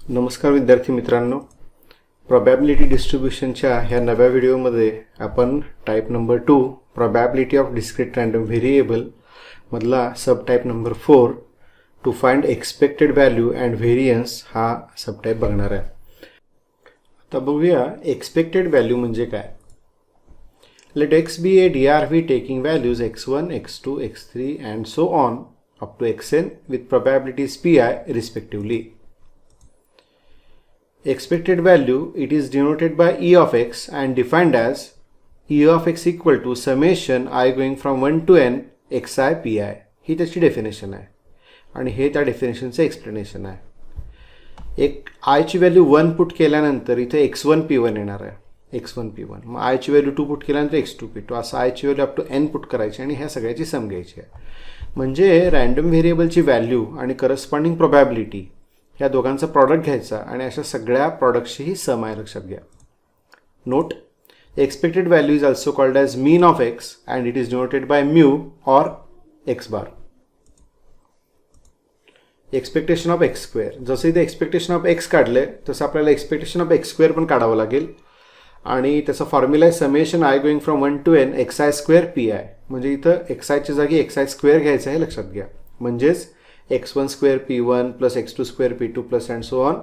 नमस्कार विद्यार्थी मित्रांनो, प्रोबॅबिलिटी डिस्ट्रीब्युशनच्या ह्या नव्या व्हिडिओमध्ये आपण type number 2 probability of discrete random variable मधला sub type number 4 to find expected value and variance हा सब टाईप बघणार आहे. आता बघूया एक्सपेक्टेड व्हॅल्यू म्हणजे काय. Late x B A DRV taking values x1, x2, x3 and so on up to xn with probabilities pi respectively. Expected value, it is denoted by E of x and defined as E of x equal to summation I going from 1 to n xi pi. ही त्याची definition आहे आणि हे त्या डेफिनेशनचं explanation आहे. एक I ची value 1 put केल्यानंतर इथे x1 p1 येणार आहे. x1 p1. मग I ची व्हॅल्यू 2 पुट केल्यानंतर x2 p2 असं I ची value up to n put करायची आणि ह्या सगळ्याची सम घ्यायची आहे. म्हणजे रँडम व्हेरिएबलची व्हॅल्यू आणि करस्पॉन्डिंग प्रोबॅबिलिटी या दोघांचा प्रॉडक्ट घ्यायचा आणि अशा सगळ्या प्रॉडक्टची सम आहे, लक्षात घ्या. Note, expected value is also called as mean of x and it is denoted by mu or x bar. Expectation of x square, जसं इथे एक्सपेक्टेशन ऑफ एक्स काढले तसं आपल्याला एक्सपेक्टेशन ऑफ एक्स स्क्वेअर पण काढावं लागेल आणि त्याचा फॉर्म्युला आहे summation i going from 1 to n xi square p i. म्हणजे इथं xi जागी xi स्क्वेअर घ्यायचं आहे, लक्षात घ्या. म्हणजेच x1 square p1 plus x2 square p2 plus and so on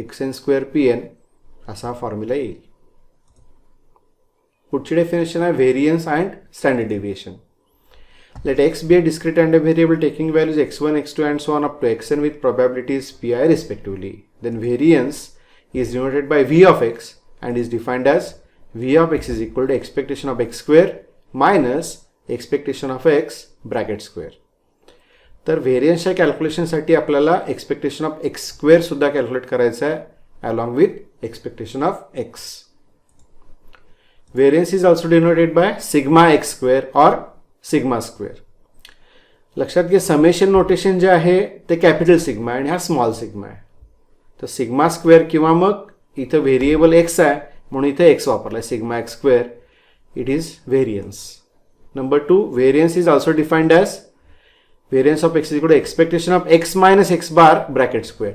xn square pn असा फॉर्म्युला येईल. पुढची डेफिनेशन आहे variance and standard deviation. Let x be a discrete random variable taking values x1, x2 and so on up to xn with probabilities pi respectively. Then variance is denoted by v of x and is defined as v of x is equal to expectation of x square minus expectation of x bracket square. तर व्हेरियन्सच्या कॅल्क्युलेशनसाठी आपल्याला expectation of x square सुद्धा calculate करायचं आहे along with expectation of x. Variance is also denoted by sigma x square or sigma square. लक्षात घ्या, summation notation जे आहे ते कॅपिटल सिग्मा आणि हा स्मॉल सिग्मा आहे. तर सिग्मा स्क्वेअर किंवा मग इथं व्हेरिएबल एक्स आहे म्हणून इथे एक्स वापरला आहे, sigma x square. It is variance. Number 2, variance is also defined as variance of x is equal to expectation of x minus x bar bracket square.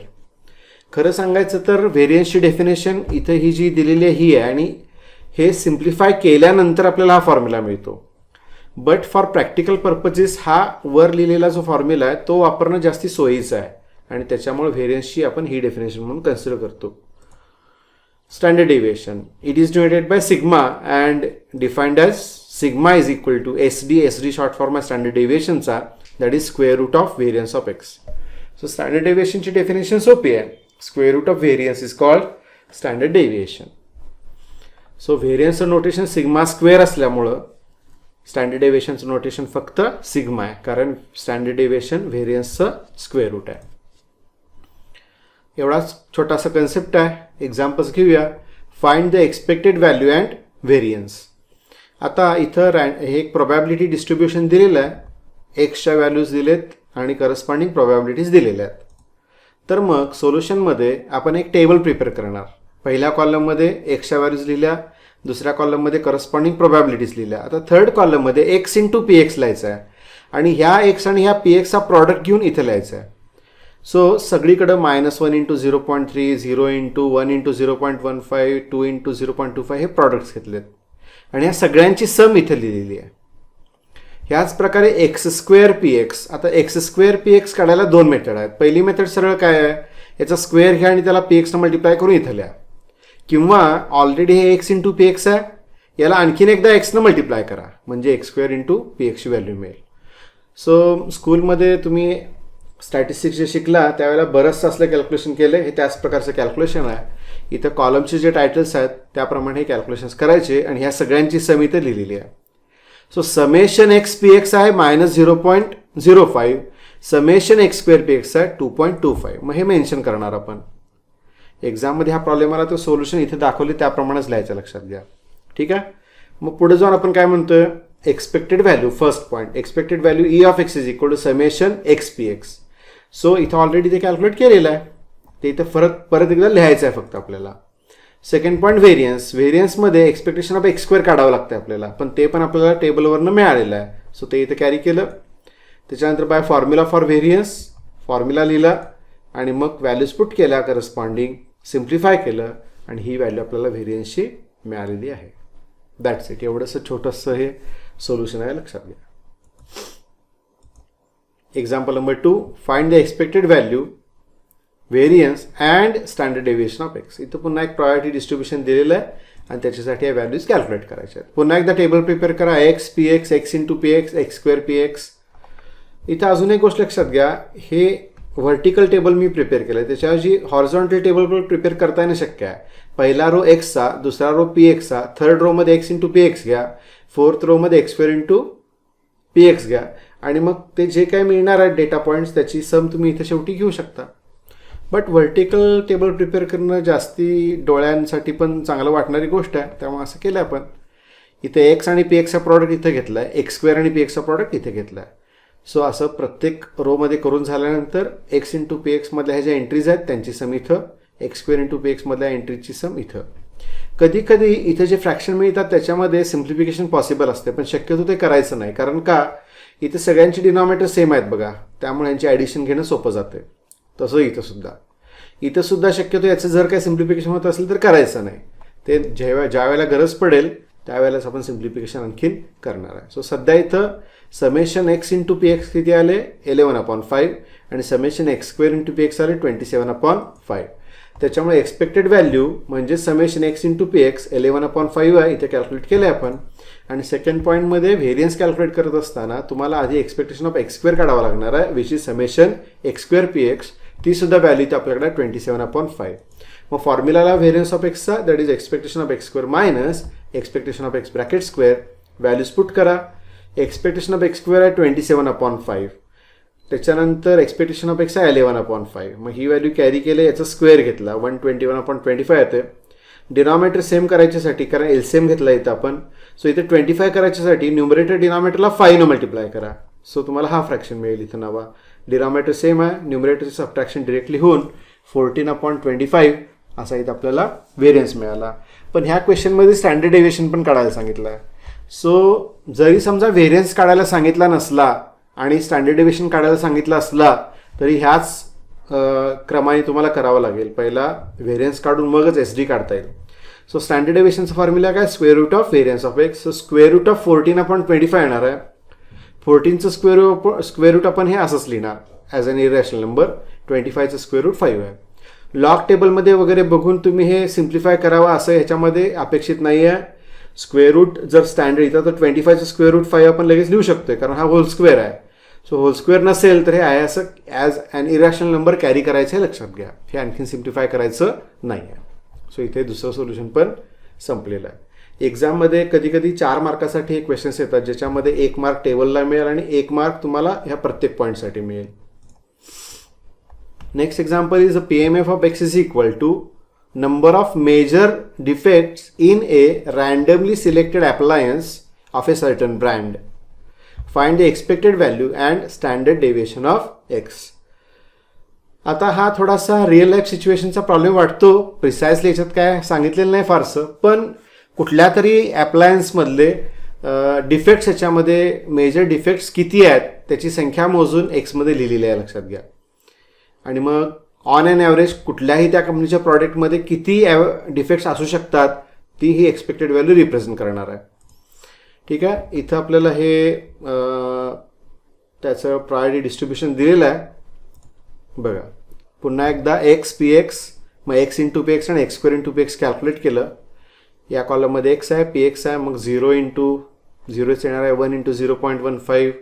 खरं सांगायचं तर व्हेरियन्सची डेफिनेशन इथं ही जी दिलेली आहे ही आहे आणि हे सिम्प्लिफाय केल्यानंतर आपल्याला हा फॉर्म्युला मिळतो. बट फॉर प्रॅक्टिकल पर्पजेस हा वर लिहिलेला जो फॉर्म्युला आहे तो वापरणं जास्ती सोयीचं आहे आणि त्याच्यामुळे व्हेरियन्सची आपण ही डेफिनेशन म्हणून कन्सिडर करतो. Standard deviation, it is denoted by sigma and defined as sigma is equal to SD short form आहे स्टँडर्ड डेव्हिएशनचा, that is square root of variance of x. So standard डेव्हिएशनची डेफिनेशन सोपी आहे. Square root of variance is called standard deviation. So व्हेरियन्सचं notation sigma square असल्यामुळं standard डेव्हिएशनचं notation फक्त sigma आहे, कारण स्टँडर्ड डेव्हिएशन व्हेरियन्सचं स्क्वेअर रूट आहे. एवढाच छोटासा कन्सेप्ट आहे. एक्झाम्पल्स घेऊया. Find the expected value and variance. आता इथं हे एक प्रोबॅबिलिटी डिस्ट्रीब्युशन दिलेलं आहे. एक्सच्या व्हॅल्यूज दिलेत आणि करस्पॉन्डिंग प्रोबॅबिलिटीज दिलेल्या आहेत. तर मग सोल्युशनमध्ये आपण एक टेबल प्रिपेअर करणार. पहिल्या कॉलममध्ये एक्सच्या व्हॅल्यूज लिहिल्या, दुसऱ्या कॉलममध्ये करस्पॉन्डिंग प्रोबॅबिलिटीज लिहिल्या. आता थर्ड कॉलममध्ये एक्स इंटू पी एक्स लिहायचं आहे आणि ह्या एक्स आणि ह्या पी एक्सचा प्रॉडक्ट घेऊन इथं लिहायचं आहे. सो सगळीकडं -1 इंटू 0.3, 0 इंटू 1 इंटू 0.15, 2 इंटू 0.25 हे प्रॉडक्ट्स घेतलेत आणि ह्या सगळ्यांची सम इथे लिहिलेली आहे. ह्याच प्रकारे एक्स स्क्वेअर पी एक्स. आता एक्स स्क्वेअर पी एक्स काढायला 2 मेथड आहेत. पहिली मेथड सरळ काय आहे, याचा स्क्वेअर घ्या आणि त्याला पी एक्सनं मल्टिप्लाय करून इथं लिहा, किंवा ऑलरेडी हे एक्स इंटू पी एक्स आहे, याला आणखीन एकदा एक्सनं मल्टिप्लाय करा म्हणजे एक्स स्क्वेअर इंटू पी एक्सची व्हॅल्यू मिळेल. सो स्कूलमध्ये तुम्ही स्टॅटिस्टिक्स जे शिकला त्यावेळेला बरंचसं असलं कॅल्क्युलेशन केलं, हे त्याच प्रकारचं कॅल्क्युलेशन आहे. इथं कॉलमचे जे टायटल्स आहेत त्याप्रमाणे हे कॅल्क्युलेशन्स करायचे आणि ह्या सगळ्यांची सम इथं लिहिलेली आहे. So summation x p x आहे -0.05, summation x square p x आहे 2.25. मग हे मेन्शन करणार आपण. एक्झाममध्ये हा प्रॉब्लेम आला तर सोल्युशन इथे दाखवले त्याप्रमाणेच लिहायचं, लक्षात घ्या. ठीक आहे. मग पुढे जाऊन आपण काय म्हणतोय, expected value. First point, expected value e of x is equal to summation x p x. So इथं ऑलरेडी ते कॅल्क्युलेट केलेलं आहे, ते इथं परत एकदा लिहायचं आहे फक्त आपल्याला. Second point variance. व्हेरियन्समध्ये एक्सपेक्टेशन ऑफ एक्स स्क्वेअर काढावं लागतं आपल्याला, पण ते पण आपल्याला टेबलवरनं मिळालेलं आहे. सो ते इथं कॅरी केलं. त्याच्यानंतर by formula for variance, formula लिहिला आणि मग व्हॅल्यूज पुट केल्या करस्पॉन्डिंग, सिम्प्लिफाय केलं आणि ही व्हॅल्यू आपल्याला व्हेरियन्सची मिळालेली आहे. That's it. एवढंसं छोटंसं हे सोल्युशन आहे, लक्षात घ्या. Example number 2, find the expected value, variance and standard deviation of x. इथं पुन्हा एक प्रायोरिटी डिस्ट्रीब्युशन दिलेलं आहे आणि त्याच्यासाठी या व्हॅल्यूज कॅल्क्युलेट करायच्या आहेत. पुन्हा एकदा टेबल प्रिपेअर करा. X p x, x into p x, x square p x. इथं अजून एक गोष्ट लक्षात घ्या, हे व्हर्टिकल टेबल मी प्रिपेअर केलं आहे, त्याच्याऐवजी हॉरिझॉन्टल टेबल पण प्रिपेअर करता येणं शक्य आहे. पहिला रो एक्सचा, दुसरा रो पी एक्सचा, थर्ड रोमध्ये एक्स इंटू पी एक्स घ्या, फोर्थ रोमध्ये x square into p x घ्या आणि मग ते जे काही मिळणार आहेत डेटा पॉईंट्स त्याची सम तुम्ही इथं शेवटी घेऊ शकता. बट व्हर्टिकल टेबल प्रिपेअर करणं जास्ती डोळ्यांसाठी पण चांगलं वाटणारी गोष्ट आहे, त्यामुळे असं केलं आपण. इथे एक्स आणि पी एक्सचा प्रॉडक्ट इथं घेतला आहे, एक्स स्क्वेअर आणि पी एक्सचा प्रॉडक्ट इथे घेतला आहे. सो असं प्रत्येक रोमध्ये करून झाल्यानंतर एक्स इंटू पी एक्समधल्या ह्या ज्या एंट्रीज आहेत त्यांची सम इथं, एक्स स्क्वेअर इंटू पी एक्समधल्या एंट्रीची सम इथं. कधी कधी इथं जे फ्रॅक्शन मिळतात त्याच्यामध्ये सिम्प्लिफिकेशन पॉसिबल असते, पण शक्यतो ते करायचं नाही. कारण का, इथे सगळ्यांची डिनॉमिनेटर सेम आहेत बघा, त्यामुळे यांची ॲडिशन घेणं सोपं जाते. तसं इथं सुद्धा शक्यतो याचं जर काही सिम्प्लिफिकेशन होत असेल तर करायचं नाही. ते ज्या वेळेला गरज पडेल त्यावेळेलाच आपण सिम्प्लिफिकेशन आणखीन करणार आहे. सो सध्या इथं summation x into p x किती आले, 11/5 आणि summation x square into p x आले 27/5. त्याच्यामुळे एक्सपेक्टेड व्हॅल्यू म्हणजे summation x into p x 11/5 आहे, इथे कॅल्क्युलेट केलं आहे आपण. आणि सेकंड पॉईंटमध्ये व्हेरियन्स कॅल्क्युलेट करत असताना तुम्हाला आधी एक्सपेक्टेशन ऑफ एक्स स्क्वेअर काढावं लागणार आहे, which is summation x square p x. ती सुद्धा व्हॅल्यू इथे आपल्याकडे 27/5. मग फॉर्म्युलाला व्हेरियन्स ऑफ एक्सचा, that is expectation of x square minus expectation of x bracket square. Values put करा. एक्सपेक्टेशन ऑफ एक्स स्क्वेअर आहे 27/5. त्याच्यानंतर एक्सपेक्टेशन ऑफ एक्स आहे 11/5. मग ही व्हॅल्यू कॅरी केले, याचा स्क्वेअर घेतला 121/25 येते. डिनॉमिनेटर सेम करायच्यासाठी, कारण एलसीएम घेतला इथं आपण, सो इथे 25 करायच्यासाठी न्यूमरेटर डिनॉमिनेटरला 5 ने मल्टिप्लाय करा. सो तुम्हाला हा फ्रॅक्शन मिळेल इथं नवा. डिनॉमिनेटर सेम आहे, न्यूमरेटरचं सबट्रॅक्शन डिरेक्टली होऊन 14/25 असा इथं आपल्याला व्हेरियन्स मिळाला. पण ह्या क्वेश्चनमध्ये स्टँडर्ड डेव्हिएशन पण काढायला सांगितलं आहे. सो जरी समजा व्हेरियन्स काढायला सांगितला नसला आणि स्टँडर्ड डेव्हिएशन काढायला सांगितला असला तरी ह्याच क्रमाने तुम्हाला करावं लागेल. पहिला व्हेरियन्स काढून मगच एस डी काढता येईल. सो स्टँडर्ड डेव्हिएशनचा फॉर्म्युला काय, square root of variance of x. So square root of 14/25 येणार आहे. 14चं स्क्वेअर रूट आपण हे असंच लिहिणार ॲज अन इरॅशनल नंबर. 25चं स्क्वेअर रूट 5 आहे. लॉग टेबलमध्ये वगैरे बघून तुम्ही हे सिम्प्लिफाय करावं असं ह्याच्यामध्ये अपेक्षित नाही आहे. स्क्वेअर रूट जर स्टँडर्ड इथं तर 25चं स्क्वेअर रूट 5 आपण लगेच लिहू शकतोय, कारण हा होल स्क्वेअर आहे. सो होल स्क्वेअर नसेल तर हे आहे असं as an irrational number carry करायचं आहे, लक्षात घ्या. हे आणखीन सिम्प्लिफाय करायचं नाही आहे. सो इथे दुसरं सोल्युशन पण संपलेलं आहे. एक्झाममध्ये कधी कधी 4 मार्कासाठी हे क्वेश्चन्स येतात, ज्याच्यामध्ये 1 मार्क टेबलला मिळेल आणि 1 मार्क तुम्हाला ह्या प्रत्येक पॉईंटसाठी मिळेल. Next example is a PMF of x is equal to number of major defects in a randomly selected appliance of a certain brand. Find the expected value and standard deviation of x. आता हा थोडासा real life सिच्युएशनचा problem वाटतो. Precisely याच्यात काय सांगितलेलं नाही फारसं, पण कुठल्या तरी ॲप्लायन्समधले डिफेक्ट्स ह्याच्यामध्ये मेजर डिफेक्ट्स किती आहेत त्याची संख्या मोजून एक्समध्ये लिहिलेली आहे, लक्षात घ्या. आणि मग ऑन अँड ॲव्हरेज कुठल्याही त्या कंपनीच्या प्रॉडक्टमध्ये किती डिफेक्ट्स असू शकतात ती ही एक्सपेक्टेड व्हॅल्यू रिप्रेझेंट करणार आहे. ठीक आहे. इथं आपल्याला हे त्याचं प्रायोरिटी डिस्ट्रीब्युशन दिलेलं आहे बघा. पुन्हा एकदा एक्स पी एक्स, मग एक्स इंटू पी एक्स आणि x square into p x calculate केलं. या कॉलममध्ये एक्स आहे, पी एक्स आहे, मग 0 इंटू 0च येणार आहे, 1 इंटू 0.15,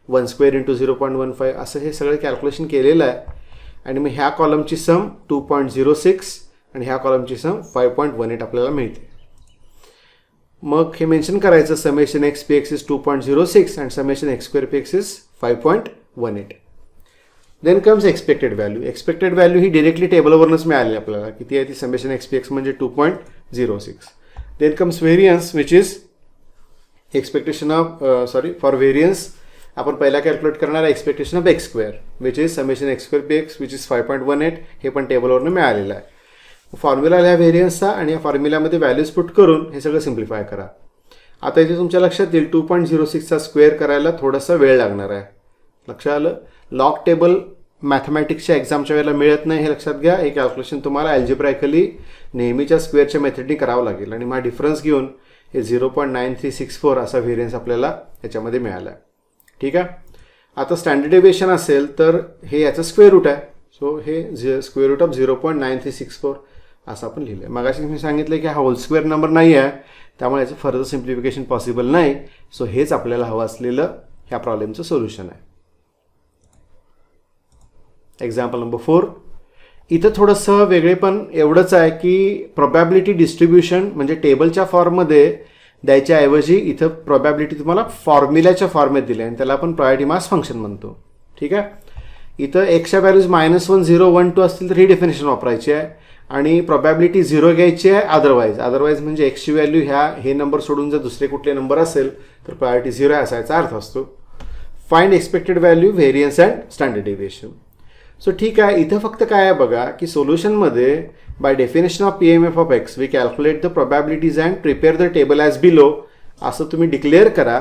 1 स्क्वेअर इंटू 0.15 असं हे सगळं कॅल्क्युलेशन केलेलं आहे. आणि मग ह्या कॉलमची सम 2.06 आणि ह्या कॉलमची सम 5.18 आपल्याला मिळते. मग हे मेन्शन करायचं, summation x p x is 2.06 and summation x square p x is 5.18. Then comes expected value. Expected value ही डिरेक्टली टेबलवरूनच मिळाली आपल्याला. किती आहे ती, समेशन एक्स पी एक्स म्हणजे 2.06. Then comes variance which is expectation of for variance आपण पहिला कॅल्क्युलेट करणार आहे expectation of x square which is summation x square p x which is 5.18. हे पण टेबलवरून मिळालेलं आहे. फॉर्म्युला ह्या व्हेरियन्सचा आणि या फॉर्म्युल्यामध्ये व्हॅल्यूज पुट करून हे सगळं सिम्प्लिफाय करा. आता इथे तुमच्या लक्षात येईल 2.06चा स्क्वेअर करायला थोडासा वेळ लागणार आहे. लक्षात आलं. लॉग टेबल मॅथमॅटिक्सच्या एक्झामच्या वेळेला मिळत नाही हे लक्षात घ्या. हे कॅल्क्युलेशन तुम्हाला अल्जेब्रायकली नेहमीच्या स्क्वेअरच्या मेथडनी करावं लागेल आणि मग डिफरन्स घेऊन हे 0.9364 असा व्हेरियन्स आपल्याला याच्यामध्ये मिळाला आहे. ठीक आहे. आता स्टँडर्ड डेविएशन असेल तर हे याचं स्क्वेअर रूट आहे. सो हे स्क्वेअर रूट ऑफ 0.9364 असं आपण लिहिलं आहे. मगाशी मी सांगितलं की हा होल स्क्वेअर नंबर नाही आहे, त्यामुळे याचं फर्दर सिम्प्लिफिकेशन पॉसिबल नाही. सो हेच आपल्याला हवं असलेलं ह्या प्रॉब्लेमचं सोल्युशन आहे. Example number 4. इथं थोडंसं वेगळे पण एवढंच आहे की प्रोबॅबिलिटी डिस्ट्रीब्युशन म्हणजे टेबलच्या फॉर्ममध्ये द्यायच्याऐवजी इथं प्रोबॅबिलिटी तुम्हाला फॉर्म्युल्याच्या फॉर्मेत दिली आहे आणि त्याला आपण प्रायोरिटी मास फंक्शन म्हणतो. ठीक आहे. इथं एक्सच्या व्हॅल्यूज -1 0 1 2 असतील तर ही डेफिनेशन वापरायची आहे आणि प्रोबॅबिलिटी 0 घ्यायची आहे. अदरवाईज म्हणजे एक्सची व्हॅल्यू हे नंबर सोडून जर दुसरे कुठले नंबर असेल तर प्रायोरिटी 0 आहे असा याचा अर्थ असतो. Find expected value, variance and standard deviation. So ठीक आहे. इथं फक्त काय आहे बघा की सोल्युशनमध्ये by definition of PMF of x we calculate the probabilities and prepare the table as below असं तुम्ही डिक्लेअर करा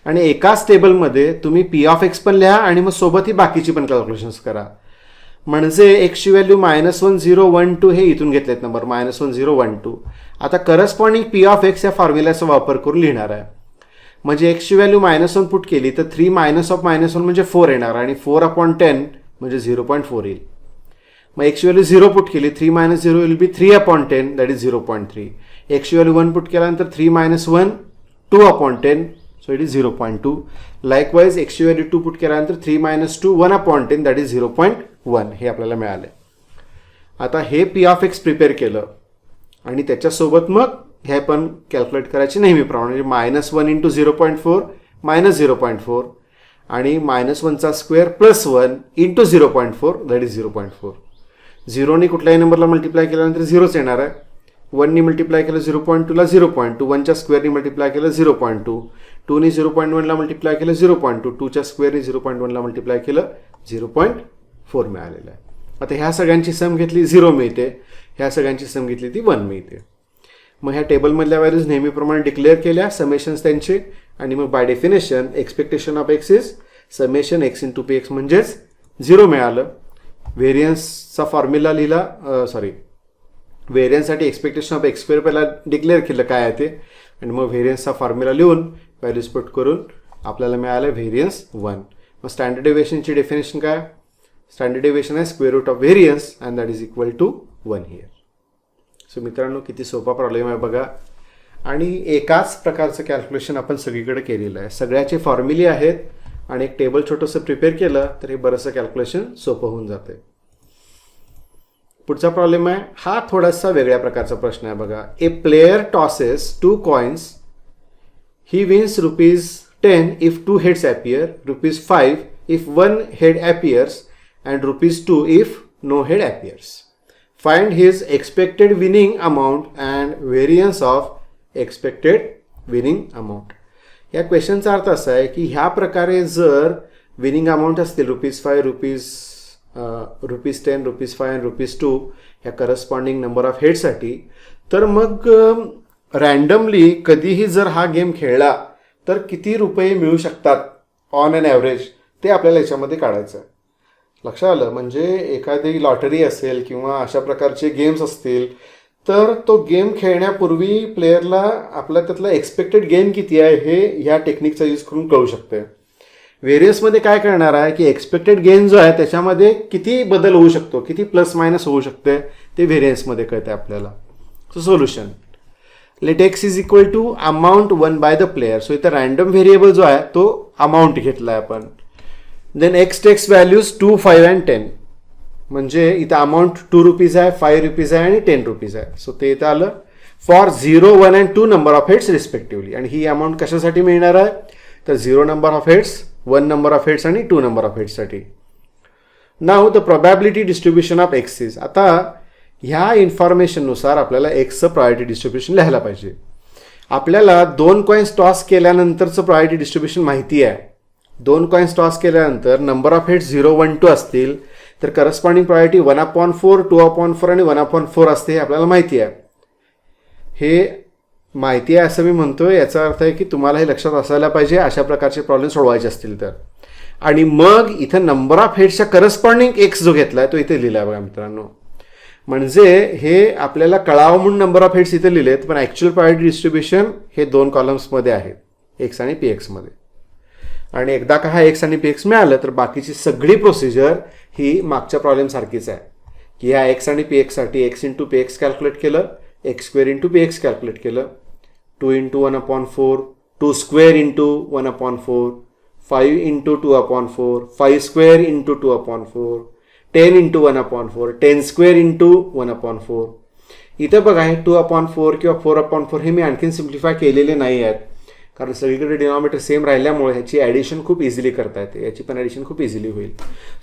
आणि एकाच टेबलमध्ये तुम्ही P ऑफ एक्स पण लिहा आणि मग सोबत ही बाकीची पण कॅल्क्युलेशन्स करा. म्हणजे एक्सची व्हॅल्यू -1 0 1 2 हे इथून घेतलेत नंबर -1 0 1 2. आता करस्पॉन्डिंग P ऑफ एक्स या फॉर्म्युल्याचा वापर करून लिहिणार आहे. म्हणजे एक्सची व्हॅल्यू -1 पुट केली तर 3 -1 म्हणजे 4 येणार आणि 4/10 म्हणजे 0.4 येईल. मग एक्सची व्हॅल्यू 0 पुट केली, 3 - 0 विल बी 3/10 दॅट इज 0.3. एक्सची व्हॅल्यू 1 पुट केल्यानंतर 3 - 1 2/10 सो इट इज 0.2. लाईकवाईज एक्सची व्हॅल्यू 2 पुट केल्यानंतर 3 - 2 1/10 दॅट इज 0.1 हे आपल्याला मिळालं. आता हे P ऑफ एक्स प्रिपेअर केलं आणि त्याच्यासोबत मग हे पण कॅल्क्युलेट करायचे नेहमीप्रमाणे म्हणजे -1 × 0.4 -0.4 आणि -1चा स्क्वेअर +1 × 0.4 दॅट इज 0.4. 0नी कुठल्याही नंबरला मल्टिप्लाय केल्यानंतर 0च येणार आहे. 1नी मल्टिप्लाय केलं 0.2ला 0.2, 1च्या स्क्वेअरनी मल्टिप्लाय केलं 0.2, 2नी 0.1ला मल्टिप्लाय केलं 0.2, 2च्या स्क्वेअरनी 0.1ला मल्टिप्लाय केलं 0.4 मिळालेलं आहे. आता ह्या सगळ्यांची सम घेतली 0 मिळते, ह्या सगळ्यांची सम घेतली ती 1 मिळते. मग ह्या टेबलमधल्या व्हॅल्यूज नेहमीप्रमाणे डिक्लेअर केल्या, समेशन्स त्यांचे, आणि मग by definition expectation of x is summation x × px म्हणजेच 0 मिळालं. व्हेरियन्सचा फॉर्म्युला लिहिला, व्हेरियन्ससाठी एक्सपेक्टेशन ऑफ x² पहिला डिक्लेअर केलं काय आहे ते आणि मग व्हेरियन्सचा फॉर्म्युला लिहून व्हॅल्यूज पुट करून आपल्याला मिळालं व्हेरियन्स 1. मग स्टँडर्ड डेविएशनची डेफिनेशन काय? स्टँडर्ड डेविएशन आहे square root of variance and that is equal to 1 here. So मित्रांनो, किती सोपा प्रॉब्लेम आहे बघा आणि एकाच प्रकारचं कॅल्क्युलेशन आपण सगळीकडे केलेलं आहे. सगळ्याचे फॉर्म्युले आहेत आणि एक टेबल छोटंसं प्रिपेअर केलं तर हे बरंचसं कॅल्क्युलेशन सोपं होऊन जाते. पुढचा प्रॉब्लेम आहे, हा थोडासा वेगळ्या प्रकारचा प्रश्न आहे बघा. A player tosses 2 coins, he wins ₹10 if 2 heads appear, ₹5 if 1 head appears and ₹2 if no head appears. Find his expected winning amount and variance of expected winning amount. या क्वेश्चनचा अर्थ असा आहे की ह्या प्रकारे जर विनिंग अमाऊंट असतील ₹5, ₹10, ₹5 आणि ₹2 ह्या करस्पॉन्डिंग नंबर ऑफ हेडसाठी, तर मग रँडमली कधीही जर हा गेम खेळला तर किती रुपये मिळू शकतात ऑन अन ॲव्हरेज ते आपल्याला याच्यामध्ये काढायचं आहे. लक्षात आलं? म्हणजे एखादी लॉटरी असेल किंवा अशा प्रकारचे गेम्स असतील तर तो गेम खेळण्यापूर्वी प्लेयरला आपला त्यातला एक्सपेक्टेड गेन किती आहे हे ह्या टेक्निकचा यूज करून कळू शकते. व्हेरियन्समध्ये काय करणार आहे की एक्सपेक्टेड गेन जो आहे त्याच्यामध्ये किती बदल होऊ शकतो, किती प्लस मायनस होऊ शकते ते व्हेरियन्समध्ये कळते आपल्याला. So solution, let x is equal to amount one by the player. So इथं रँडम व्हेरिएबल जो आहे तो अमाऊंट घेतला आहे आपण. Then x takes values 2, 5 and 10. म्हणजे इथं अमाऊंट ₹2 आहे, ₹5 आहे आणि ₹10 आहे. सो ते इथं आलं for 0, 1 and 2 number of heads respectively. आणि ही अमाऊंट कशासाठी मिळणार आहे तर 0 number of heads, 1 number of heads आणि 2 नंबर ऑफ हेड्ससाठी. Now the probability distribution of x is. आता ह्या इन्फॉर्मेशननुसार आपल्याला एक्सचं प्रायोरिटी डिस्ट्रीब्युशन लिहायला पाहिजे. आपल्याला 2 कॉइन्स टॉस केल्यानंतरचं प्रायोरिटी डिस्ट्रीब्युशन माहिती आहे. 2 कॉइन्स टॉस केल्यानंतर नंबर ऑफ हेड्स 0, 1, 2 असतील तर करस्पॉन्डिंग प्रायोरिटी 1/4, 2/4 आणि 1/4 असते हे आपल्याला माहिती आहे. हे माहिती आहे असं मी म्हणतोय, याचा अर्थ आहे की तुम्हाला हे लक्षात असायला पाहिजे अशा प्रकारचे प्रॉब्लेम सोडवायचे असतील तर. आणि मग इथं नंबर ऑफ हेड्सच्या करस्पॉन्डिंग एक्स जो घेतलाय तो इथे लिहिला बघा मित्रांनो. म्हणजे हे आपल्याला कळावं म्हणून नंबर ऑफ हेड्स इथे लिहिलेत, पण ॲक्च्युअल प्रायोरिटी डिस्ट्रीब्युशन हे 2 कॉलम्समध्ये आहेत, एक्स आणि पी एक्समध्ये. आणि एकदा का हा एक्स आणि पी एक्स मिळालं तर बाकीची सगळी प्रोसिजर ही मागच्या प्रॉब्लेमसारखीच आहे की ह्या एक्स आणि पी एक्ससाठी x into p x calculate केलं, x square into p x calculate केलं, 2 into 1/4, 2 square into 1/4, 5 into 2/4, 5 square into 2/4, 10 into 1/4, 10 square into 1/4. इथं बघा हे 2/4 किंवा 4/4 हे मी आणखीन सिम्प्लिफाय केलेले नाही आहेत, कारण सगळीकडे डिनॉमिनेटर सेम राहिल्यामुळे ह्याची ॲडिशन खूप इझिली करता येते, याची पण ॲडिशन खूप इझिली होईल.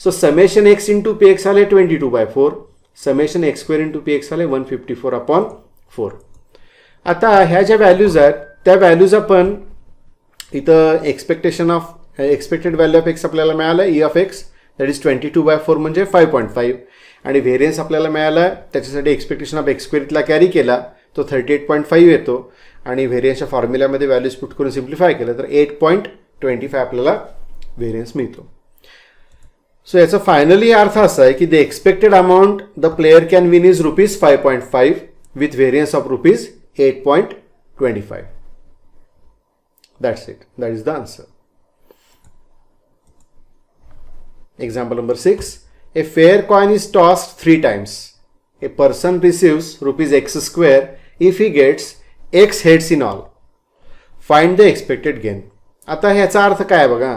So summation x into p x आले 22/4, summation x square into p x आले 154/4. आता ह्या ज्या व्हॅल्यूज आहेत त्या व्हॅल्यूज आपण इथं एक्सपेक्टेड व्हॅल्यू ऑफ एक्स आपल्याला मिळालं E of x that is 22/4 म्हणजे 5.5, आणि व्हेरियन्स आपल्याला मिळाला त्याच्यासाठी एक्सपेक्टेशन ऑफ एक्स स्क्वेअर इथला कॅरी केला तो 38.5 येतो, आणि व्हेरियन्सच्या फॉर्म्युल्यामध्ये व्हॅल्यूज पुट करून सिम्प्लिफाय केलं तर 8.25 आपल्याला व्हेरियन्स मिळतो. सो याचा फायनली अर्थ असा आहे की the expected amount the player can win is ₹5.5 with variance of ₹8.25. That's it. That is the answer. Example number 6. A fair coin is tossed 3 times. A person receives ₹x square if he gets x heads in all. Find the expected gain. आता ह्याचा अर्थ काय बघा,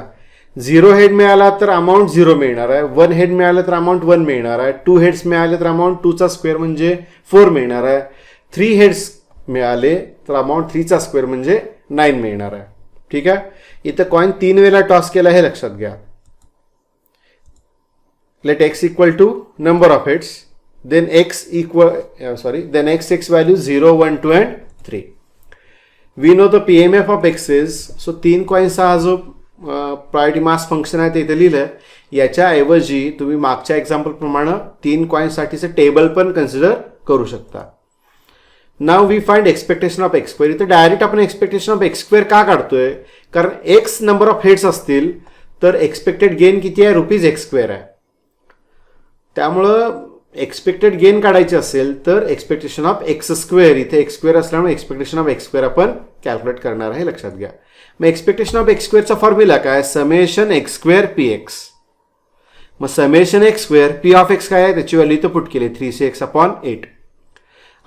0 head मिळाला तर amount 0 मिळणार आहे, 1 head मिळालं तर अमाऊंट 1 मिळणार आहे, 2 हेड्स मिळाले तर अमाऊंट 2चा स्क्वेअर म्हणजे 4 मिळणार आहे, 3 हेड्स मिळाले तर अमाऊंट 3चा स्क्वेअर म्हणजे 9 मिळणार आहे. ठीक आहे, इथं कॉइन 3 वेळा टॉस केला हे लक्षात घ्या. Let x equal to number of heads, then x value 0, 1, 2 and 3. We know the PMF of x is, so 3 कॉइन्सचा हा जो प्रायोरिटी मास फंक्शन आहे ते इथे लिहिलं. याच्याऐवजी तुम्ही मागच्या एक्झाम्पल प्रमाणे 3 कॉइन्ससाठीचं टेबल पण कन्सिडर करू शकता. Now we find expectation of x square. इथं डायरेक्ट आपण एक्सपेक्टेशन ऑफ एक्स स्क्वेअर का काढतोय, कारण एक्स नंबर ऑफ हेड्स असतील तर एक्सपेक्टेड गेन किती आहे, ₹x² आहे. त्यामुळं एक्सपेक्टेड गेन काढायचे असेल तर एक्सपेक्टेशन ऑफ एक्स स्क्वेअर, इथे एक्स स्क्वेअर असल्यामुळे एक्सपेक्टेशन ऑफ एक्स स्क्वेअर आपण कॅल्क्युलेट करणार आहे, लक्षात घ्या. मग एक्सपेक्टेशन ऑफ एक्स स्क्वेअरचा फॉर्म्युला काय, summation x square p x. मग summation x square p of x काय आहे त्याची व्हॅल्यू इथं पुट केली 3x/8.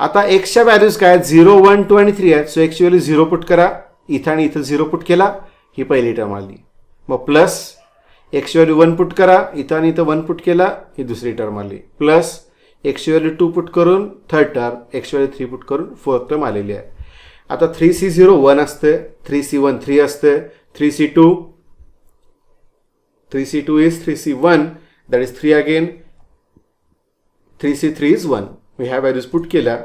आता एक्सच्या व्हॅल्यूज काय आहेत, 0, 1, 2 आणि 3 आहेत. सो एक्सची व्हॅल्यू 0 पुट करा, इथं आणि इथं 0 पुट केला, ही पहिली टर्म आली. मग प्लस एक्सची व्हॅल्यू 1 पुट करा, इथं आणि इथं 1 पुट केला, ही दुसरी टर्म आली. प्लस एक्सची व्हॅल्यू 2 पुट करून थर्ड टर्म, एक्सची व्हॅल्यू 3 पुट करून फोर्थ टर्म आलेली आहे. आता 3C0 1 असते, 3C1 3 असते, 3C2 is 3C1 that is 3 again, 3C3 is 1. मी ह्या व्हॅल्यूज पुट केल्या,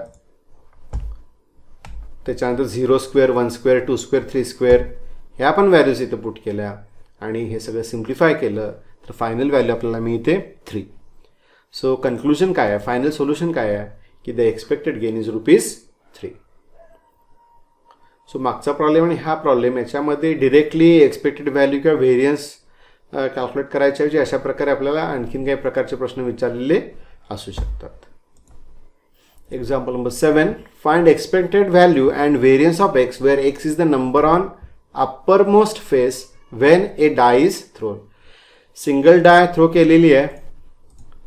त्याच्यानंतर 0 स्क्वेअर, 1 स्क्वेअर, 2 स्क्वेअर, 3 स्क्वेअर ह्या पण व्हॅल्यूज इथं पुट केल्या, आणि हे सगळं सिम्प्लिफाय केलं तर फायनल व्हॅल्यू आपल्याला मिळते 3. सो कन्क्लुजन काय आहे, फायनल सोल्युशन काय आहे की the expected gain is ₹3. So मागचा प्रॉब्लेम आणि हा प्रॉब्लेम याच्यामध्ये डिरेक्टली एक्सपेक्टेड व्हॅल्यू किंवा व्हेरियन्स कॅल्क्युलेट करायच्या ऐवजी अशा प्रकारे आपल्याला आणखीन काही प्रकारचे प्रश्न विचारलेले असू शकतात. Example number 7. Find expected value and variance of x where x is the number on uppermost face when a die is thrown. Single die throw केलेली आहे,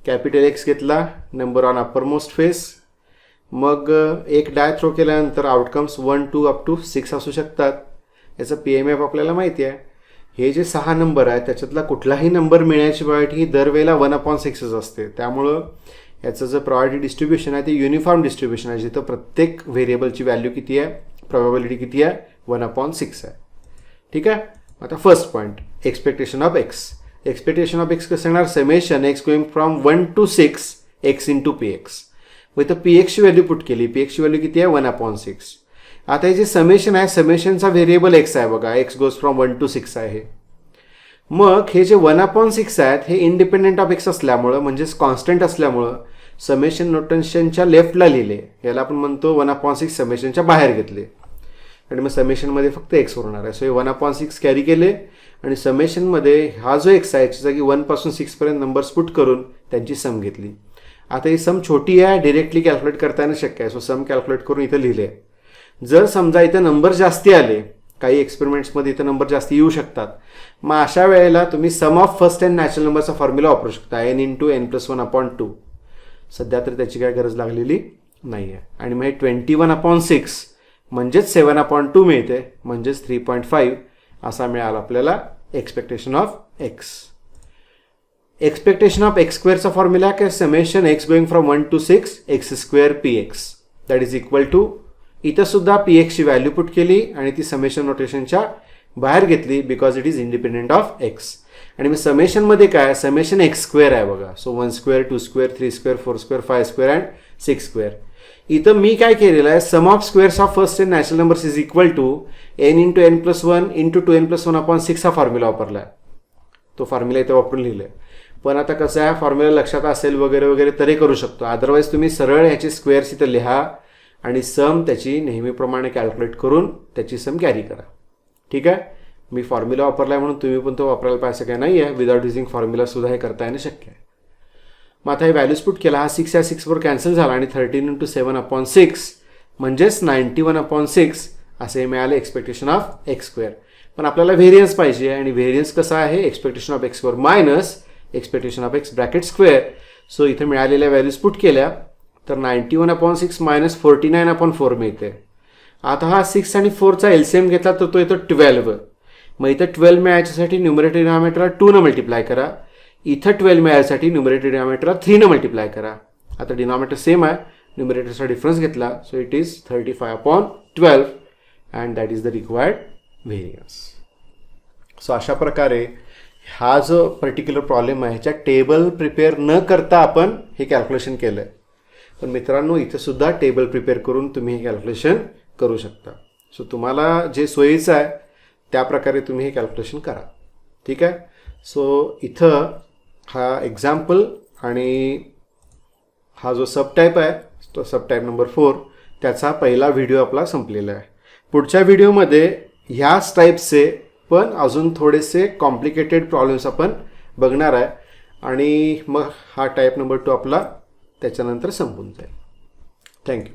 कॅपिटल एक्स घेतला, नंबर ऑन अप्परमोस्ट फेस. मग एक die throw केल्यानंतर outcomes 1, 2 up to 6 असू शकतात. याचा PMF आपल्याला माहिती आहे. हे जे 6 नंबर आहेत त्याच्यातला कुठलाही नंबर मिळण्याची प्रोबॅबिलिटी ही दरवेळेला 1/6च असते. त्यामुळं याचं जे प्रायोरिटी डिस्ट्रीब्युशन आहे ते युनिफॉर्म डिस्ट्रीब्युशन आहे, जिथं प्रत्येक व्हेरिएबलची व्हॅल्यू किती आहे, प्रोबॅबिलिटी किती आहे, 1/6 आहे. ठीक आहे. आता first point, expectation of x. Expectation of x कसं येणार, summation x going from 1 to 6 x into p x. मग इथं पी एक्सची व्हॅल्यू पुट केली, पी एक्सची व्हॅल्यू किती आहे, 1/6. आता हे जे समेशन आहे, समेशनचा व्हेरिएबल एक्स आहे बघा, एक्स गोज फ्रॉम 1 to 6 आहे. मग हे जे 1/6 आहेत हे इंडिपेंडेंट ऑफ एक्स असल्यामुळं, म्हणजेच कॉन्स्टंट असल्यामुळं समेशन नोटेशनच्या लेफ्टला लिहिले, याला आपण म्हणतो 1/6 समेशनच्या बाहेर घेतले, आणि मग समेशनमध्ये फक्त एक्स उरणार आहे. सो हे 1/6 कॅरी केले आणि समेशनमध्ये हा जो एक्स आहे याच्या जागी 1 पासून 6 पर्यंत नंबर्स पुट करून त्यांची सम घेतली. आता ही सम छोटी आहे, डिरेक्टली कॅल्क्युलेट करता येणं शक्य आहे. सो सम कॅल्क्युलेट करून इथं लिहिले. जर समजा इथं नंबर जास्ती आले, काही एक्सपेरिमेंट्समध्ये इथं नंबर जास्ती येऊ शकतात, मग अशा वेळेला तुम्ही सम ऑफ फर्स्ट अँड नॅचरल नंबरचा फॉर्म्युला वापरू शकता, n × n+1/2. सध्या तर त्याची काय गरज लागलेली नाही आहे. आणि मग हे 21/6 म्हणजेच 7/2 मिळते, म्हणजेच 3.5 असा मिळाला आपल्याला expectation of x. Expectation of x स्क्वेअरचा फॉर्म्युला काय, summation x going from 1 to 6 x² px that is equal to, इथं सुद्धा px ची व्हॅल्यू पुट केली आणि ती समेशन नोटेशनच्या बाहेर घेतली because it is independent of x. आणि मग समेशनमध्ये काय, समेशन x² आहे बघा. So 1² 2² 3² 4² 5² and 6². इथं मी काय केलेलं आहे, sum of squares of first and natural numbers is equal to n × n+1 × 2n+1/6 हा फॉर्म्युला वापरला आहे. तो फॉर्म्युला इथं वापरून लिहिलं आहे. पण आता कसं आहे, फॉर्म्युला लक्षात असेल वगैरे वगैरे तरी करू शकतो. अदरवाईज तुम्ही सरळ ह्याची स्क्वेअर्स इथं लिहा आणि सम त्याची नेहमीप्रमाणे कॅल्क्युलेट करून त्याची सम कॅरी करा. ठीक आहे. मी फॉर्म्युला वापरला आहे म्हणून तुम्ही पण तो वापरायला पाहिजे काय नाही आहे. विदाउट युझिंग फॉर्म्युला सुद्धा हे करता येणं शक्य आहे. मग आता हे व्हॅल्यूज पुट केला, हा 6 या 6वर कॅन्सल झाला आणि 13 × 7/6 म्हणजेच 91/6 असे मिळाले एक्सपेक्टेशन ऑफ x². पण आपल्याला व्हेरियन्स पाहिजे आणि व्हेरियन्स कसा आहे, expectation of x² minus expectation of x bracket square. So इथे मिळालेल्या व्हॅल्यूज पुट केल्या तर 91/6 मायनस 49/4 मिळते. आता हा 6 आणि 4चा LCM घेतला तर तो येतो 12. मग इथं 12 मिळायच्यासाठी न्यूमरेटर डिनॉमिनेटरला 2 न मल्टिप्लाय करा. इथं 12 मिळायसाठी न्यूमरेटर डिनॉमिनेटरला 3 न मल्टिप्लाय करा. आता डिनॉमिनेटर सेम आहे, न्यूमरेटरचा डिफरन्स घेतला. So it is 35/12 and that is the required variance. So अशा प्रकारे हा जो पर्टिक्युलर प्रॉब्लेम आहे ह्याच्या टेबल प्रिपेअर न करता आपण हे कॅल्क्युलेशन केलं आहे. पण मित्रांनो इथं सुद्धा टेबल प्रिपेअर करून तुम्ही हे कॅल्क्युलेशन करू शकता. सो तुम्हाला जे सोयीचं आहे त्या प्रकारे तुम्ही हे कॅल्क्युलेशन करा. ठीक आहे. सो इथं हा एक्झाम्पल आणि हा जो सबटाईप आहे तो सबटाईप नंबर 4 त्याचा पहिला व्हिडिओ आपला संपलेला आहे. पुढच्या व्हिडिओमध्ये ह्याच टाईपचे पण अजून थोडेसे कॉम्प्लिकेटेड प्रॉब्लेम्स आपण बघणार आहे आणि मग हा टाईप नंबर 2 आपला त्याच्यानंतर संपून जाईल. थँक्यू.